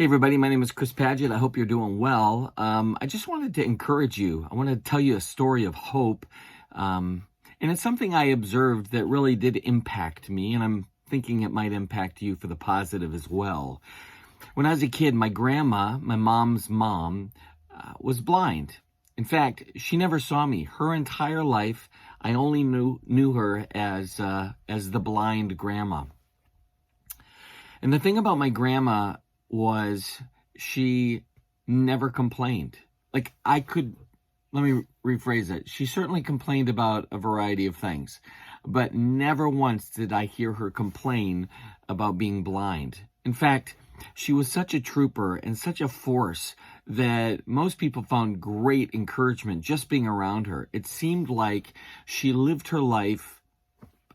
Hey everybody, my name is Chris Paget. I hope you're doing well. I just wanted to encourage you. I want to tell you a story of hope. And it's something I observed that really did impact me, and I'm thinking it might impact you for the positive as well. When I was a kid, my grandma, my mom's mom, was blind. In fact, she never saw me. Her entire life, I only knew her as the blind grandma. And the thing about my grandma was she never complained. Let me rephrase it. She certainly complained about a variety of things, but never once did I hear her complain about being blind. In fact, she was such a trooper and such a force that most people found great encouragement just being around her. It seemed like she lived her life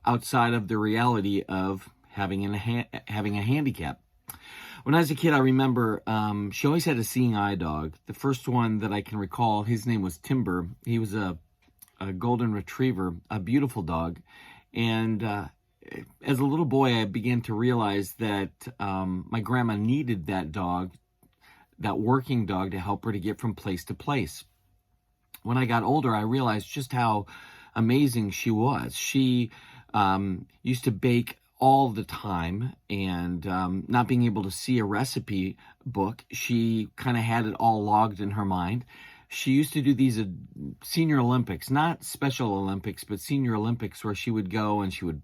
outside of the reality of having a handicap. When I was a kid, I remember she always had a seeing eye dog. The first one that I can recall, his name was Timber. He was a golden retriever, a beautiful dog. And as a little boy, I began to realize that my grandma needed that dog, that working dog, to help her to get from place to place. When I got older, I realized just how amazing she was. She used to bake all the time, and not being able to see a recipe book, she kind of had it all logged in her mind. She used to do these senior Olympics, not Special Olympics, but senior Olympics, where she would go and she would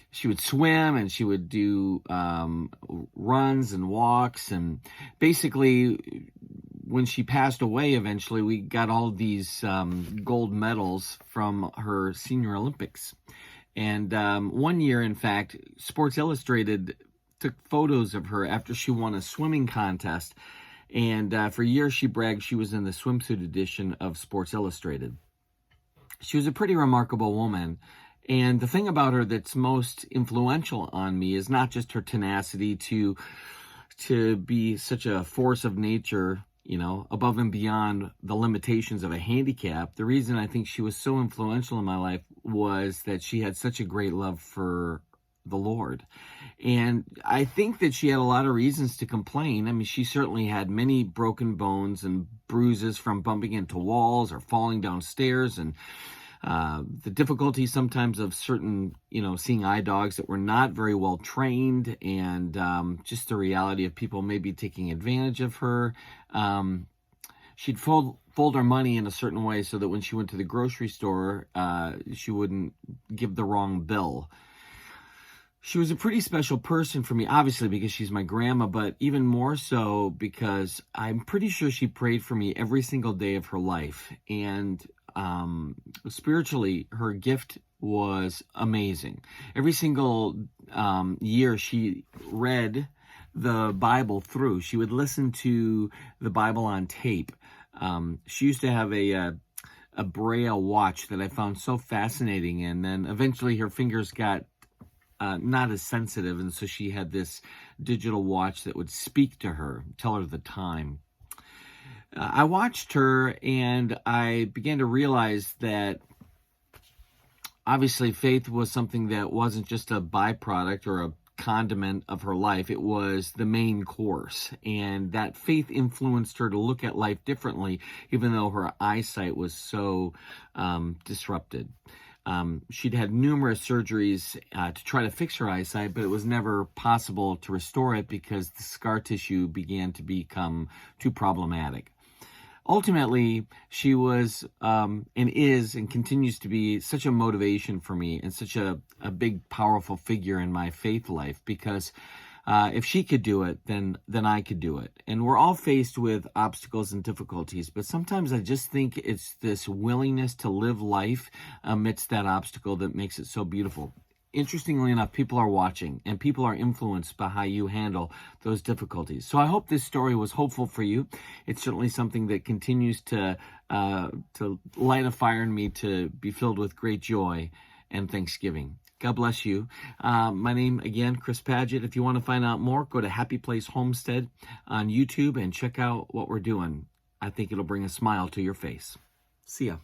she would swim and she would do runs and walks. And basically, when she passed away, eventually, we got all these gold medals from her senior Olympics. And one year, in fact, Sports Illustrated took photos of her after she won a swimming contest. And for years, she bragged she was in the swimsuit edition of Sports Illustrated. She was a pretty remarkable woman. And the thing about her that's most influential on me is not just her tenacity to be such a force of nature, above and beyond the limitations of a handicap. The reason I think she was so influential in my life was that she had such a great love for the Lord. And I think that she had a lot of reasons to complain. I mean, she certainly had many broken bones and bruises from bumping into walls or falling downstairs, and the difficulty sometimes of certain, seeing eye dogs that were not very well trained, and just the reality of people maybe taking advantage of her. She'd fold her money in a certain way so that when she went to the grocery store, she wouldn't give the wrong bill. She was a pretty special person for me, obviously because she's my grandma, but even more so because I'm pretty sure she prayed for me every single day of her life. And spiritually, her gift was amazing. Every single year she read the Bible through. She would listen to the Bible on tape. She used to have a Braille watch that I found so fascinating, and then eventually her fingers got not as sensitive, and so she had this digital watch that would speak to her, tell her the time. I watched her and I began to realize that obviously faith was something that wasn't just a byproduct or a condiment of her life. It was the main course, and that faith influenced her to look at life differently, even though her eyesight was so disrupted. She'd had numerous surgeries to try to fix her eyesight, but it was never possible to restore it because the scar tissue began to become too problematic. Ultimately, she was and is and continues to be such a motivation for me and such a big, powerful figure in my faith life, because if she could do it, then I could do it. And we're all faced with obstacles and difficulties, but sometimes I just think it's this willingness to live life amidst that obstacle that makes it so beautiful. Interestingly enough, people are watching and people are influenced by how you handle those difficulties. So I hope this story was hopeful for you. It's certainly something that continues to light a fire in me to be filled with great joy and thanksgiving. God bless you. My name, again, Chris Paget. If you want to find out more, go to Happy Place Homestead on YouTube and check out what we're doing. I think it'll bring a smile to your face. See ya.